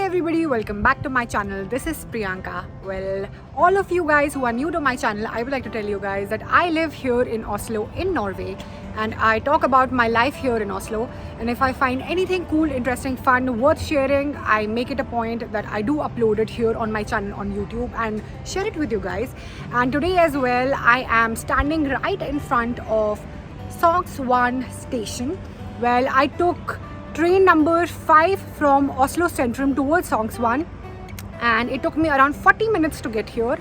everybody, welcome back to my channel. This is Priyanka. Well, all of you guys who are new to my channel, I would like to tell you guys that I live here in Oslo in Norway, and I talk about my life here in Oslo. And if I find anything cool, interesting, fun, worth sharing, I make it a point that I do upload it here on my channel on YouTube and share it with you guys. And today as well, I am standing right in front of Sognsvann station. Well, I took train number 5 from Oslo Centrum towards Sognsvann, and it took me around 40 minutes to get here.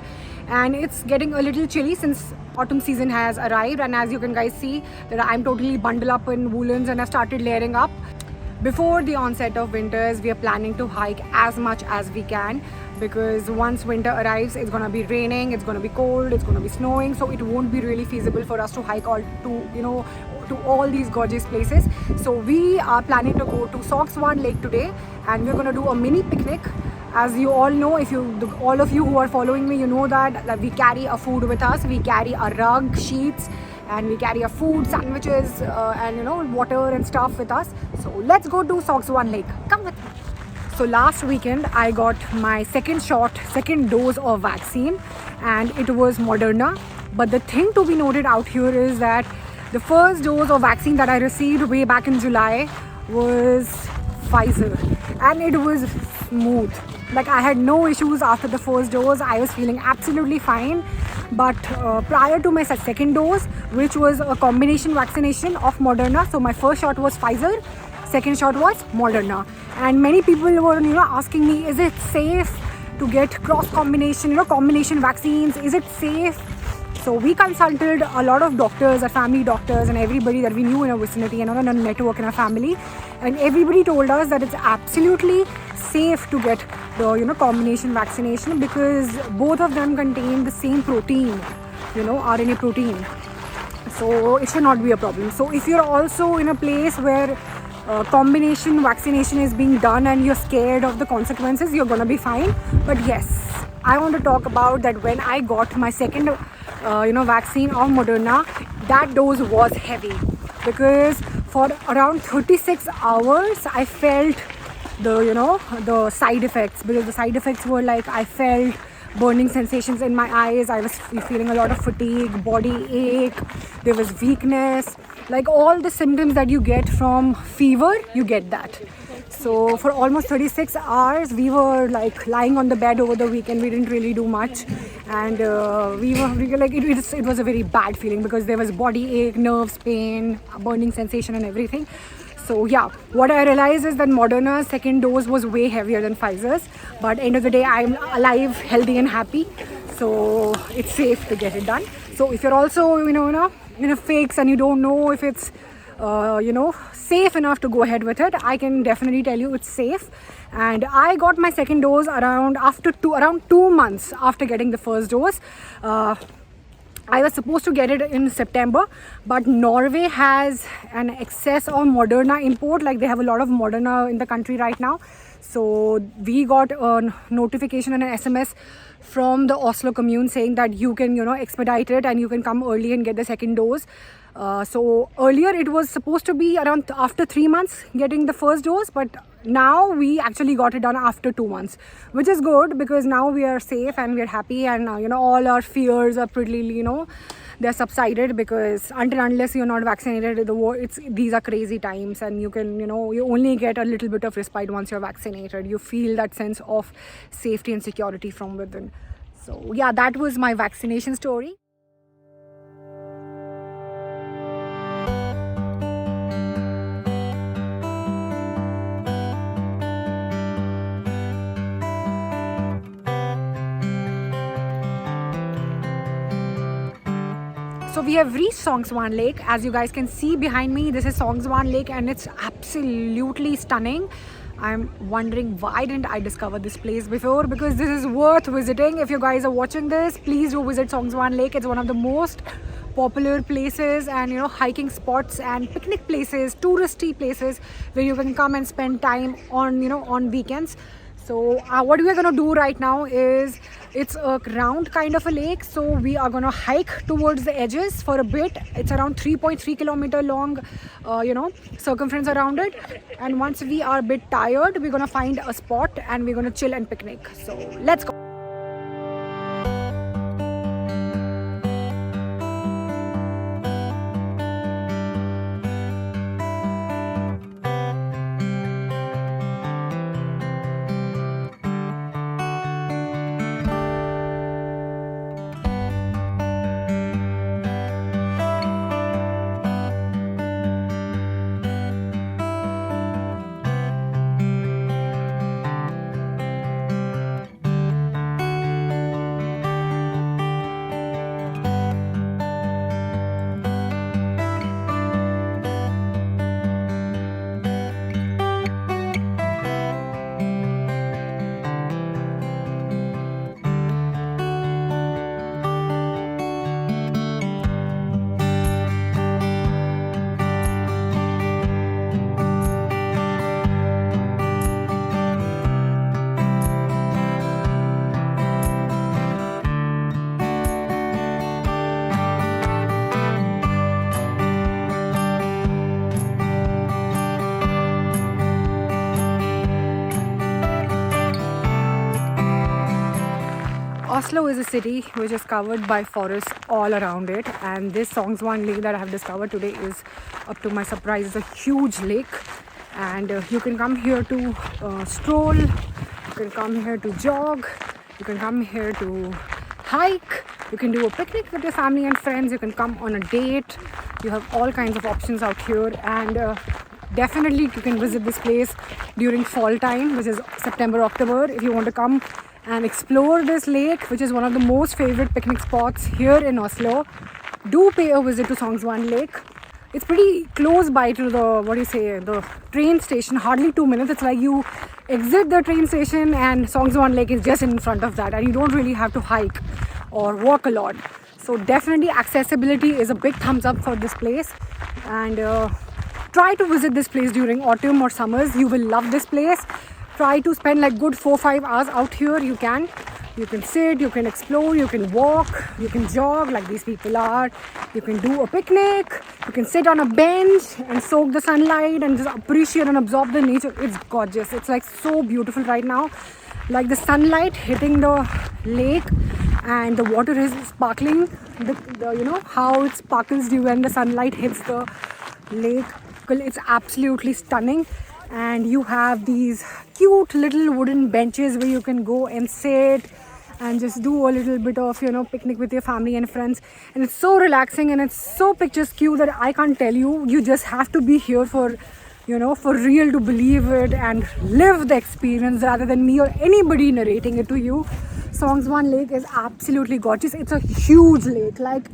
And it's getting a little chilly since autumn season has arrived, and as you can guys see that I'm totally bundled up in woolens and I started layering up. Before the onset of winters, we are planning to hike as much as we can, because once winter arrives, it's gonna be raining, it's gonna be cold, it's gonna be snowing, so it won't be really feasible for us to hike to all these gorgeous places. So we are planning to go to Sognsvann Lake today, and we're gonna do a mini picnic. As you all know, all of you who are following me, you know that we carry a food with us. We carry a rug, sheets, and we carry a food, sandwiches, and water and stuff with us. So let's go to Sognsvann Lake. Come with me. So last weekend I got my second dose of vaccine, and it was Moderna. But the thing to be noted out here is that the first dose of vaccine that I received way back in July was Pfizer, and it was smooth. Like, I had no issues after the first dose. I was feeling absolutely fine. But prior to my second dose, which was a combination vaccination of Moderna, so my first shot was Pfizer, second shot was Moderna, and many people were asking me, is it safe to get cross combination combination vaccines, is it safe? So we consulted a lot of doctors, our family doctors, and everybody that we knew in our vicinity and on our network in our family, and everybody told us that it's absolutely safe to get the combination vaccination, because both of them contain the same protein, RNA protein. So it should not be a problem. So if you're also in a place where combination vaccination is being done and you're scared of the consequences, you're gonna be fine. But yes, I want to talk about that when I got my second vaccine of Moderna, that dose was heavy, because for around 36 hours I felt the side effects, because the side effects were like, I felt burning sensations in my eyes, I was feeling a lot of fatigue, body ache, there was weakness, like all the symptoms that you get from fever, you get that. So for almost 36 hours we were like lying on the bed over the weekend. We didn't really do much, and we were like, it was a very bad feeling, because there was body ache, nerves, pain, burning sensation and everything. So yeah, what I realized is that Moderna's second dose was way heavier than Pfizer's, but end of the day I'm alive, healthy and happy, so it's safe to get it done. So if you're also in a fix and you don't know if it's safe enough to go ahead with it, I can definitely tell you it's safe. And I got my second dose around 2 months after getting the first dose. I was supposed to get it in September, but Norway has an excess of Moderna import. Like, they have a lot of Moderna in the country right now. So we got a notification and an SMS from the Oslo commune saying that you can expedite it and you can come early and get the second dose. So earlier it was supposed to be around after 3 months getting the first dose, but now we actually got it done after 2 months, which is good, because now we are safe and we're happy, and all our fears are pretty they're subsided, because unless you're not vaccinated, these are crazy times, and you can you only get a little bit of respite once you're vaccinated. You feel that sense of safety and security from within. So yeah, that was my vaccination story. So we have reached Sognsvann Lake. As you guys can see behind me, this is Sognsvann Lake, and it's absolutely stunning. I'm wondering, why didn't I discover this place before, because this is worth visiting. If you guys are watching this, please do visit Sognsvann Lake. It's one of the most popular places and hiking spots and picnic places, touristy places where you can come and spend time on on weekends. So what we are going to do right now is, it's a round kind of a lake, so we are going to hike towards the edges for a bit. It's around 3.3 kilometer long circumference around it, and once we are a bit tired, we're going to find a spot and we're going to chill and picnic. So let's go. Oslo is a city which is covered by forests all around it, and this Sognsvann Lake that I have discovered today is, up to my surprise, is a huge lake. And you can come here to stroll, you can come here to jog, you can come here to hike, you can do a picnic with your family and friends, you can come on a date. You have all kinds of options out here, and definitely you can visit this place during fall time, which is September, October, if you want to come and explore this lake, which is one of the most favorite picnic spots here in Oslo. Do pay a visit to Sognsvann Lake. It's pretty close by to the train station, hardly 2 minutes. It's like you exit the train station and Sognsvann Lake is just in front of that, and you don't really have to hike or walk a lot. So definitely accessibility is a big thumbs up for this place, and try to visit this place during autumn or summers. You will love this place. Try to spend like good 4-5 hours out here. You can sit, you can explore, you can walk, you can jog like these people are, you can do a picnic, you can sit on a bench and soak the sunlight and just appreciate and absorb the nature. It's gorgeous. It's like so beautiful right now, like the sunlight hitting the lake and the water is sparkling. How it sparkles when the sunlight hits the lake. It's absolutely stunning. And you have these cute little wooden benches where you can go and sit and just do a little bit of picnic with your family and friends, and it's so relaxing and it's so picturesque that I can't tell you. You just have to be here for real to believe it and live the experience rather than me or anybody narrating it to you. Sognsvann Lake is absolutely gorgeous. It's a huge lake. Like,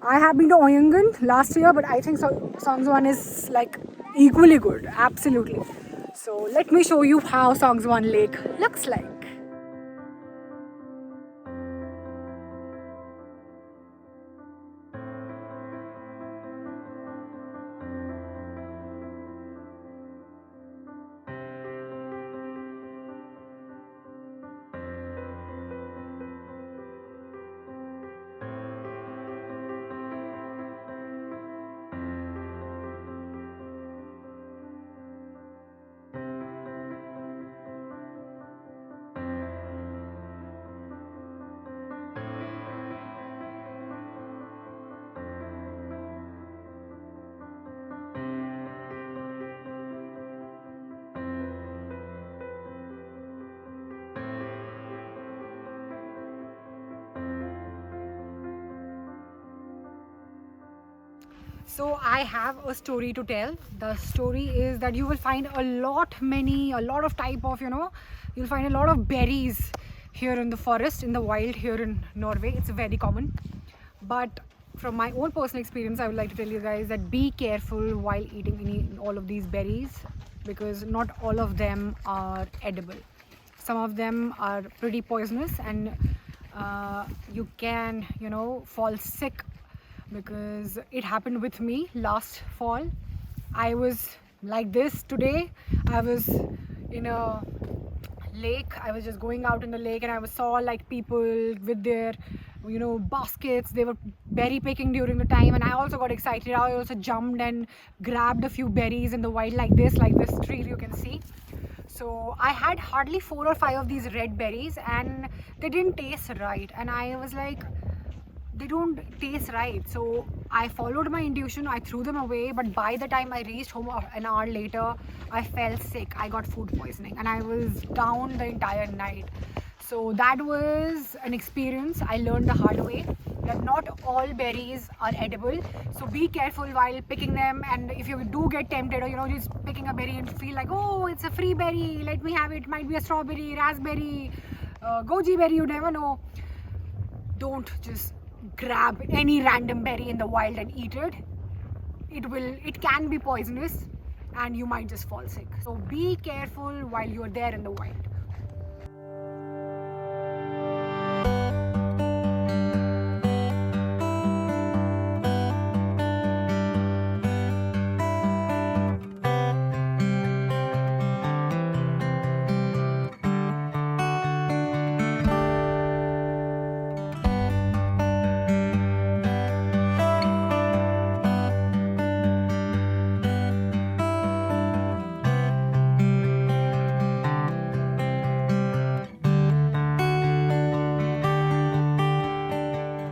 I have been to Oyungen last year, but I think Sognsvann is like equally good. Absolutely. So let me show you how Sognsvann Lake looks like. So I have a story to tell. The story is that you will find a lot of type of, you'll find a lot of berries here in the forest, in the wild here in Norway. It's very common. But from my own personal experience, I would like to tell you guys that be careful while eating all of these berries, because not all of them are edible. Some of them are pretty poisonous, and you can, fall sick, because it happened with me last fall. I was like this today. I was in a lake. I was just going out in the lake and I saw like people with their baskets. They were berry picking during the time, and I also got excited. I also jumped and grabbed a few berries in the wild like this tree you can see. So I had hardly 4 or 5 of these red berries and they didn't taste right, and I was like, they don't taste right. So I followed my intuition, I threw them away, but by the time I reached home an hour later, I fell sick. I got food poisoning and I was down the entire night. So that was an experience I learned the hard way, that not all berries are edible. So be careful while picking them, and if you do get tempted, or just picking a berry and feel like, oh, it's a free berry, let me have it, might be a strawberry, raspberry, goji berry, you never know. Don't just grab any random berry in the wild and eat it. It can be poisonous and you might just fall sick. So be careful while you're there in the wild.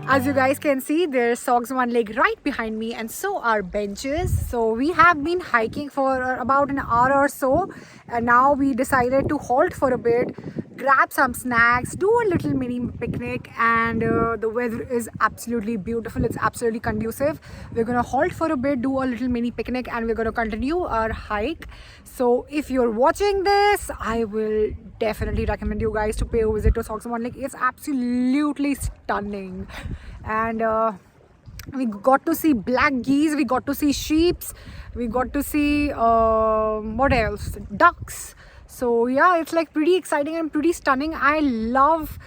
As you guys can see, there's Sognsvann Lake right behind me, and so are benches. So we have been hiking for about an hour or so, and now we decided to halt for a bit, grab some snacks, do a little mini picnic, and the weather is absolutely beautiful. It's absolutely conducive. We're gonna halt for a bit, do a little mini picnic, and we're gonna continue our hike. So if you're watching this, I will definitely recommend you guys to pay a visit to Sognsvann Lake. It's absolutely stunning. And we got to see black geese, we got to see sheeps, we got to see what else, ducks. So yeah, it's like pretty exciting and pretty stunning. I love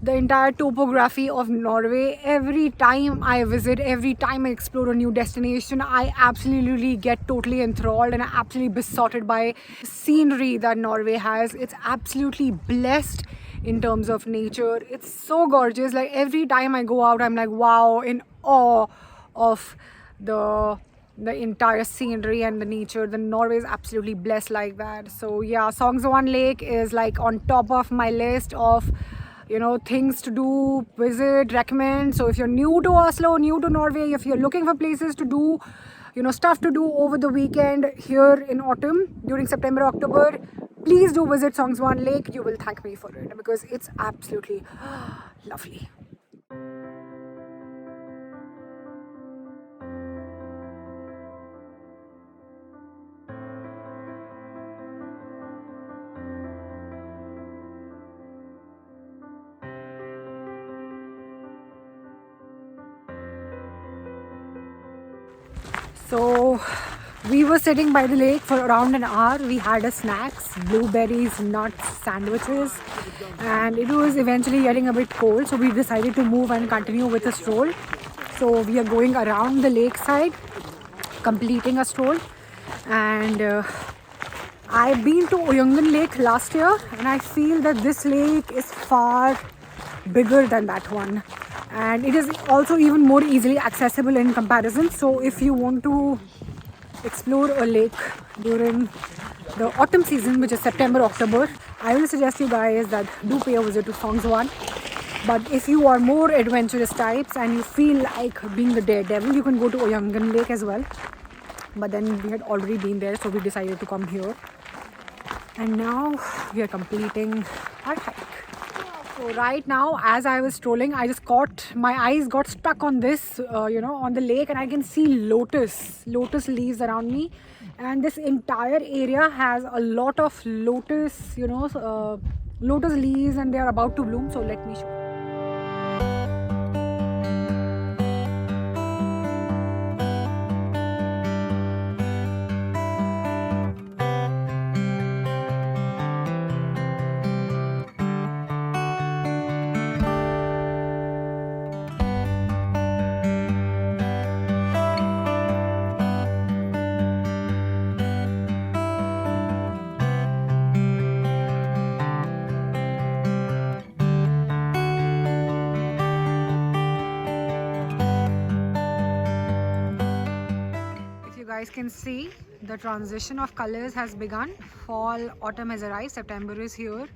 the entire topography of Norway. Every time I visit, every time I explore a new destination, I absolutely get totally enthralled and absolutely besotted by the scenery that Norway has. It's absolutely blessed in terms of nature. It's so gorgeous. Like every time I go out, I'm like, wow, in awe of the entire scenery and the nature. The Norway is absolutely blessed like that. So yeah, Sognsvann Lake is like on top of my list of things to do, visit, recommend. So if you're new to Oslo, new to Norway, if you're looking for places to do, stuff to do over the weekend here in autumn during September, October, please do visit Sognsvann Lake. You will thank me for it because it's absolutely lovely. So we were sitting by the lake for around an hour. We had a snacks, blueberries, nuts, sandwiches, and it was eventually getting a bit cold, so we decided to move and continue with a stroll. So we are going around the lakeside, completing a stroll. And I've been to Oyungan Lake last year, and I feel that this lake is far bigger than that one, and it is also even more easily accessible in comparison. So if you want to explore a lake during the autumn season, which is September, October, I will suggest you guys that do pay a visit to Sognsvann. But if you are more adventurous types and you feel like being the daredevil, you can go to Oyungan Lake as well. But then we had already been there, so we decided to come here. And now we are completing our hike. So right now, as I was strolling, my eyes got stuck on this, on the lake, and I can see lotus leaves around me. And this entire area has a lot of lotus, lotus leaves, and they are about to bloom. So let me show you. guys can see, the transition of colors has begun. Fall, autumn has arrived, September is here.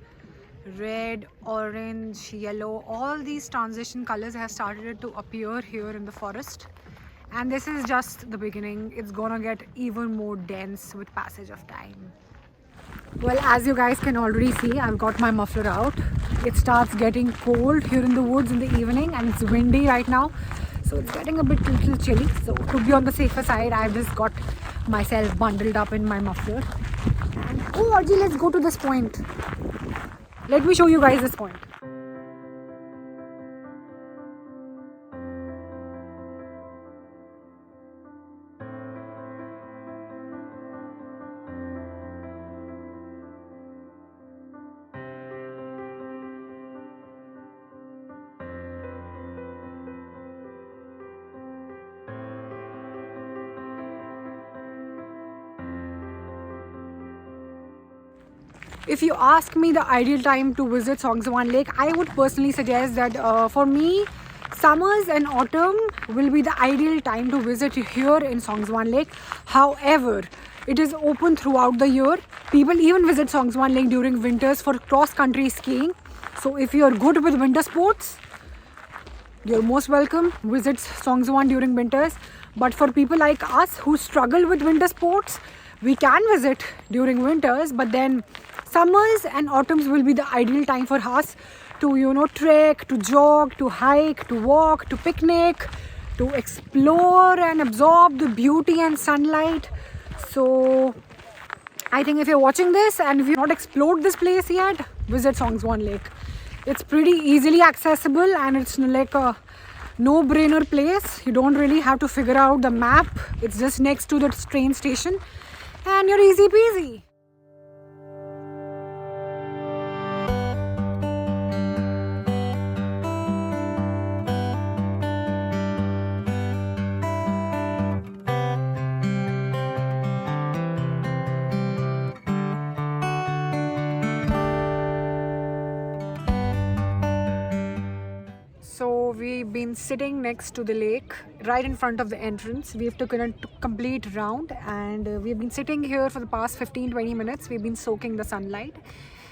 Red, orange, yellow, all these transition colors have started to appear here in the forest. And this is just the beginning. It's gonna get even more dense with passage of time. Well, as you guys can already see, I've got my muffler out. It starts getting cold here in the woods in the evening, and it's windy right now. So it's getting a little chilly. So to be on the safer side, I've just got myself bundled up in my muffler. And oh, Arji, let's go to this point. Let me show you guys this point. If you ask me the ideal time to visit Sognsvann Lake, I would personally suggest that for me, summers and autumn will be the ideal time to visit here in Sognsvann Lake. However, it is open throughout the year. People even visit Sognsvann Lake during winters for cross-country skiing. So if you're good with winter sports, you're most welcome. Visit Sognsvann during winters. But for people like us who struggle with winter sports, we can visit during winters, but then summers and autumns will be the ideal time for us to trek, to jog, to hike, to walk, to picnic, to explore and absorb the beauty and sunlight. So I think if you're watching this and if you've not explored this place yet, visit Sognsvann Lake. It's pretty easily accessible and it's like a no-brainer place. You don't really have to figure out the map. It's just next to the train station and you're easy peasy. So we've been sitting next to the lake, right in front of the entrance. We've taken a complete round and we've been sitting here for the past 15-20 minutes. We've been soaking the sunlight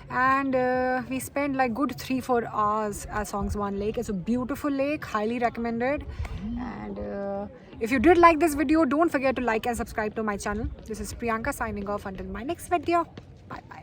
and we spent like good 3-4 hours at Sognsvann Lake. It's a beautiful lake, highly recommended. And if you did like this video, don't forget to like and subscribe to my channel. This is Priyanka signing off until my next video. Bye bye.